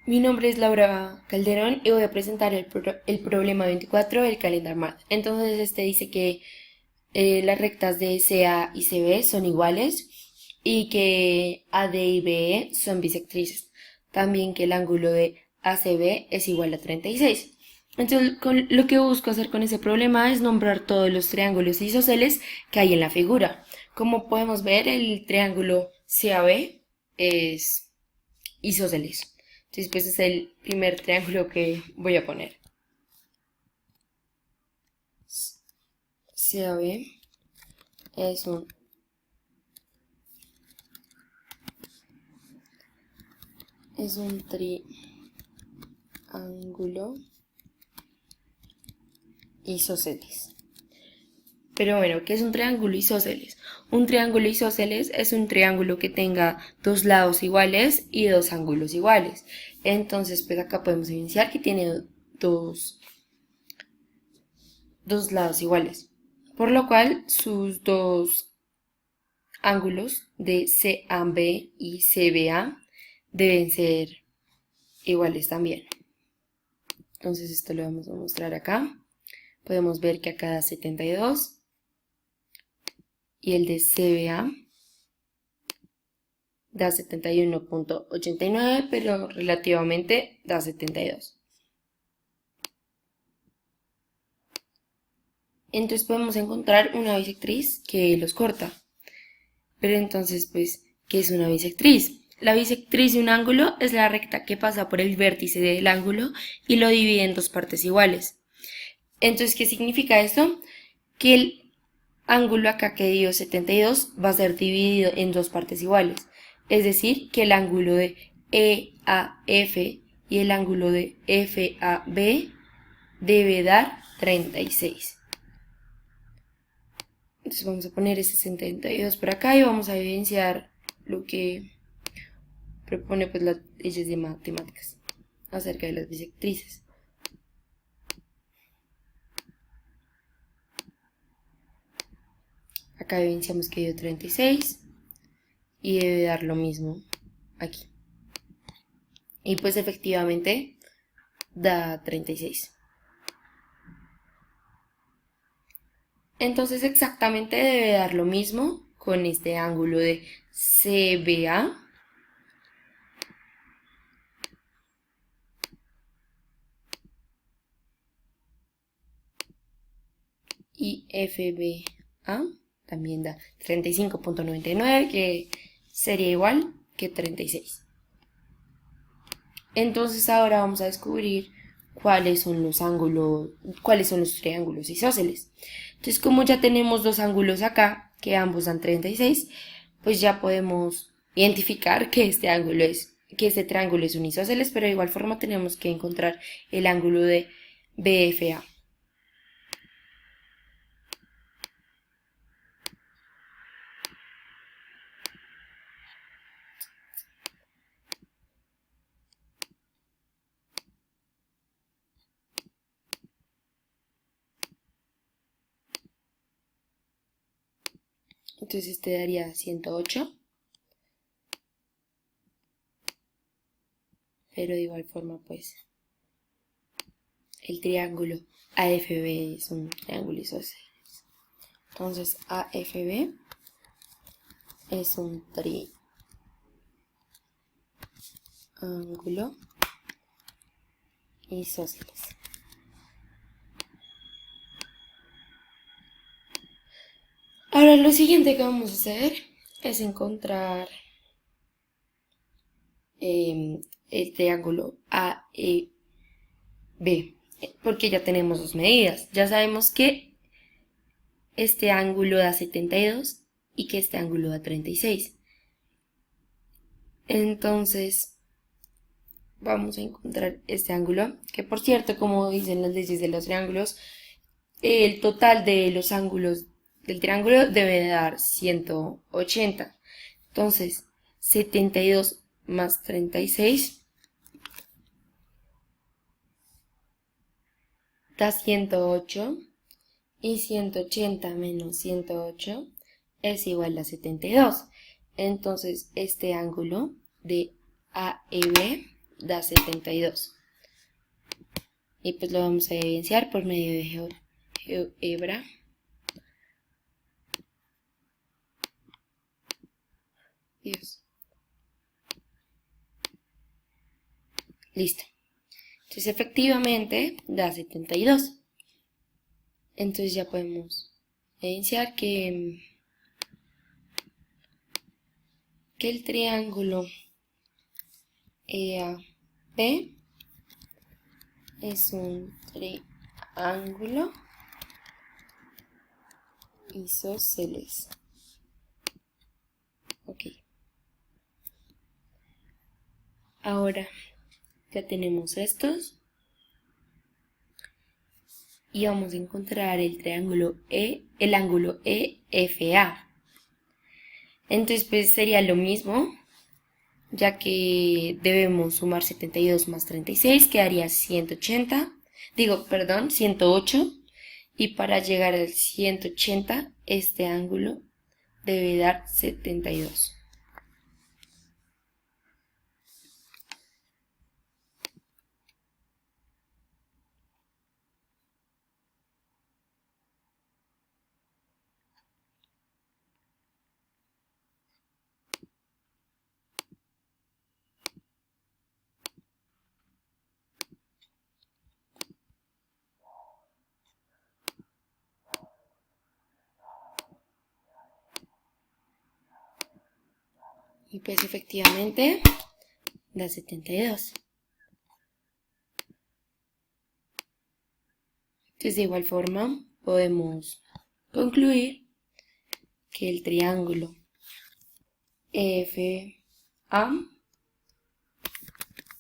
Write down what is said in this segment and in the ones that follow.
Mi nombre es Laura Calderón y voy a presentar el problema 24 del Calendar Math. Entonces este dice que las rectas de CA y CB son iguales y que AD y BE son bisectrices. También que el ángulo de ACB es igual a 36. Entonces lo que busco hacer con ese problema es nombrar todos los triángulos isósceles que hay en la figura. Como podemos ver, el triángulo CAB es isósceles. Entonces, pues es el primer triángulo que voy a poner. CAB es un triángulo isósceles. Pero bueno, ¿qué es un triángulo isósceles? Un triángulo isósceles es un triángulo que tenga dos lados iguales y dos ángulos iguales. Entonces, pues acá podemos evidenciar que tiene dos lados iguales. Por lo cual, sus dos ángulos de CAB y CBA deben ser iguales también. Entonces esto lo vamos a mostrar acá. Podemos ver que acá da 72 y el de CBA da 71.89, pero relativamente da 72. Entonces podemos encontrar una bisectriz que los corta. Pero entonces, pues, ¿qué es una bisectriz? La bisectriz de un ángulo es la recta que pasa por el vértice del ángulo y lo divide en dos partes iguales. Entonces, ¿qué significa esto? Que el ángulo acá que dio 72 va a ser dividido en dos partes iguales. Es decir, que el ángulo de EAF y el ángulo de FAB debe dar 36. Entonces vamos a poner ese 72 por acá y vamos a evidenciar lo que propone pues las leyes de matemáticas acerca de las bisectrices. Acá evidenciamos que dio 36 y debe dar lo mismo aquí. Y pues efectivamente da 36. Entonces exactamente debe dar lo mismo con este ángulo de CBA y FBA también da 35.99, que sería igual que 36. Entonces ahora vamos a descubrir cuáles son los triángulos isósceles. Entonces, como ya tenemos dos ángulos acá, que ambos dan 36, pues ya podemos identificar que este triángulo es un isósceles, pero de igual forma tenemos que encontrar el ángulo de BFA. Entonces este daría 108, pero de igual forma pues el triángulo AFB es un triángulo isósceles. Entonces AFB es un triángulo isósceles. Ahora lo siguiente que vamos a hacer es encontrar el triángulo AEB, porque ya tenemos dos medidas. Ya sabemos que este ángulo da 72 y que este ángulo da 36. Entonces vamos a encontrar este ángulo, que por cierto, como dicen las leyes de los triángulos, el total de los ángulos del triángulo debe dar 180. Entonces, 72 más 36 da 108 y 180 menos 108 es igual a 72. Entonces, este ángulo de AEB da 72. Y pues lo vamos a evidenciar por medio de GeoGebra. Dios. Listo. Entonces efectivamente da 72. Entonces ya podemos evidenciar que el triángulo EAB es un triángulo isósceles. Ok. Ahora ya tenemos estos. Y vamos a encontrar el triángulo el ángulo EFA. Entonces pues sería lo mismo, ya que debemos sumar 72 más 36, quedaría 180, 108, y para llegar al 180, este ángulo debe dar 72. Y pues efectivamente da 72. Entonces de igual forma podemos concluir que el triángulo EFA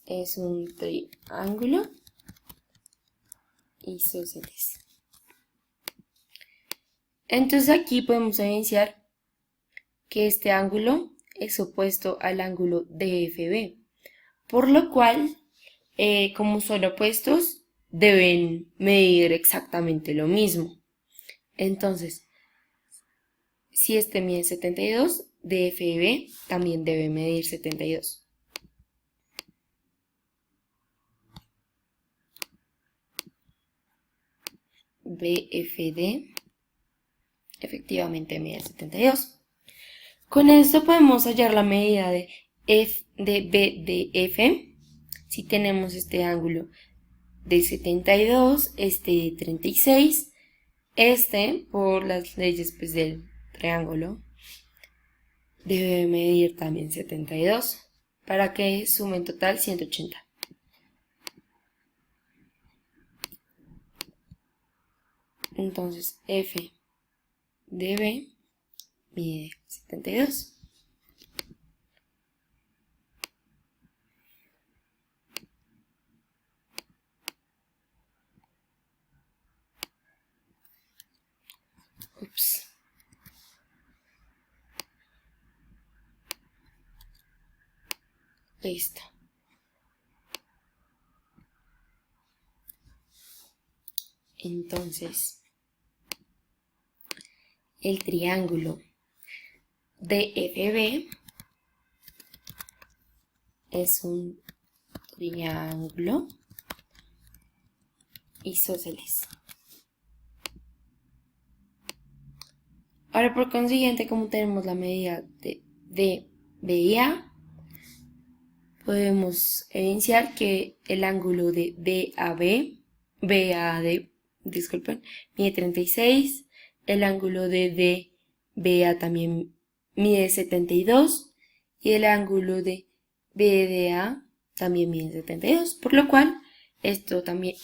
es un triángulo isósceles. Entonces aquí podemos evidenciar que este ángulo es opuesto al ángulo DFB, por lo cual, como son opuestos, deben medir exactamente lo mismo. Entonces, si este mide 72, DFB también debe medir 72. BFD efectivamente mide 72. Con esto podemos hallar la medida de BDF. Si tenemos este ángulo de 72, este de 36, este, por las leyes pues, del triángulo, debe medir también 72 para que sume en total 180. Entonces F de B mide 72. Ups. Listo. Entonces, el triángulo DFB es un triángulo isósceles. Ahora, por consiguiente, como tenemos la medida de BA, podemos evidenciar que el ángulo de BAD, disculpen, mide 36, el ángulo de DBA también mide 72 y el ángulo de BDA también mide 72, por lo cual este también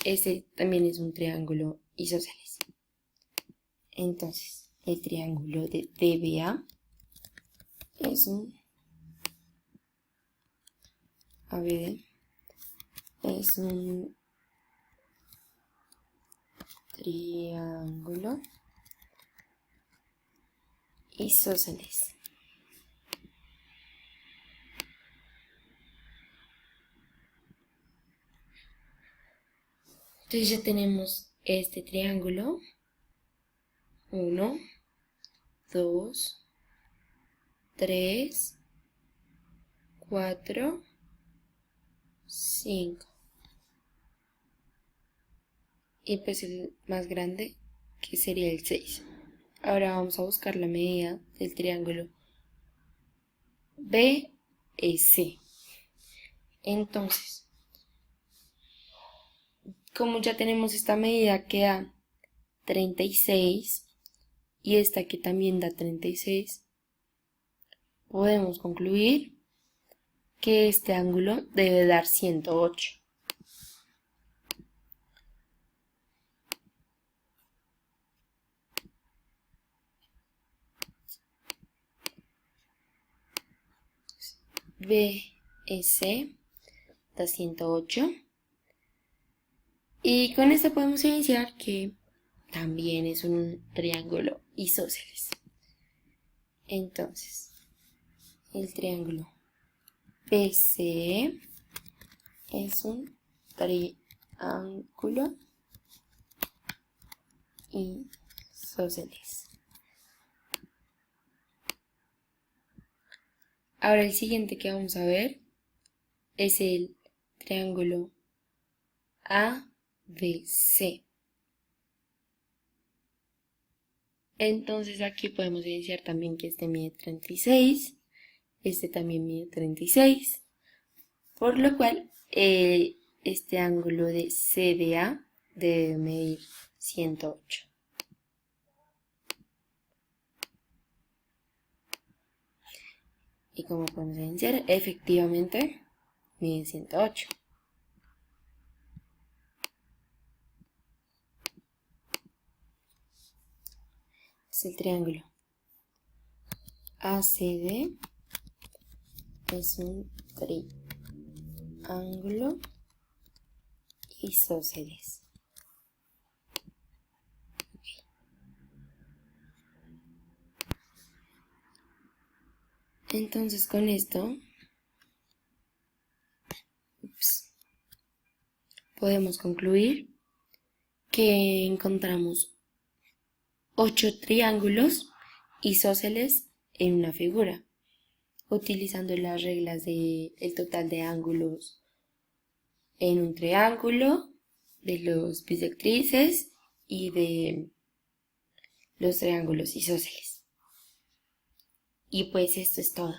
es un triángulo isósceles. Entonces, el triángulo de DBA es un triángulo isósceles. Entonces ya tenemos este triángulo. 1, 2, 3, 4, 5. Y pues el más grande, que sería el 6. Ahora vamos a buscar la medida del triángulo BEC. Entonces, como ya tenemos esta medida que da 36 y esta que también da 36, podemos concluir que este ángulo debe dar 108. BEC da 108. Y con esto podemos evidenciar que también es un triángulo isósceles. Entonces, el triángulo BCE es un triángulo isósceles. Ahora el siguiente que vamos a ver es el triángulo ABC. Entonces aquí podemos evidenciar también que este mide 36, este también mide 36, por lo cual este ángulo de CDA debe medir 108. Y como podemos evidenciar, efectivamente mide 108. Es el triángulo ACD, es un triángulo isósceles. Entonces con esto podemos concluir que encontramos 8 triángulos isósceles en una figura, utilizando las reglas del total de ángulos en un triángulo, de los bisectrices y de los triángulos isósceles. Y pues esto es todo.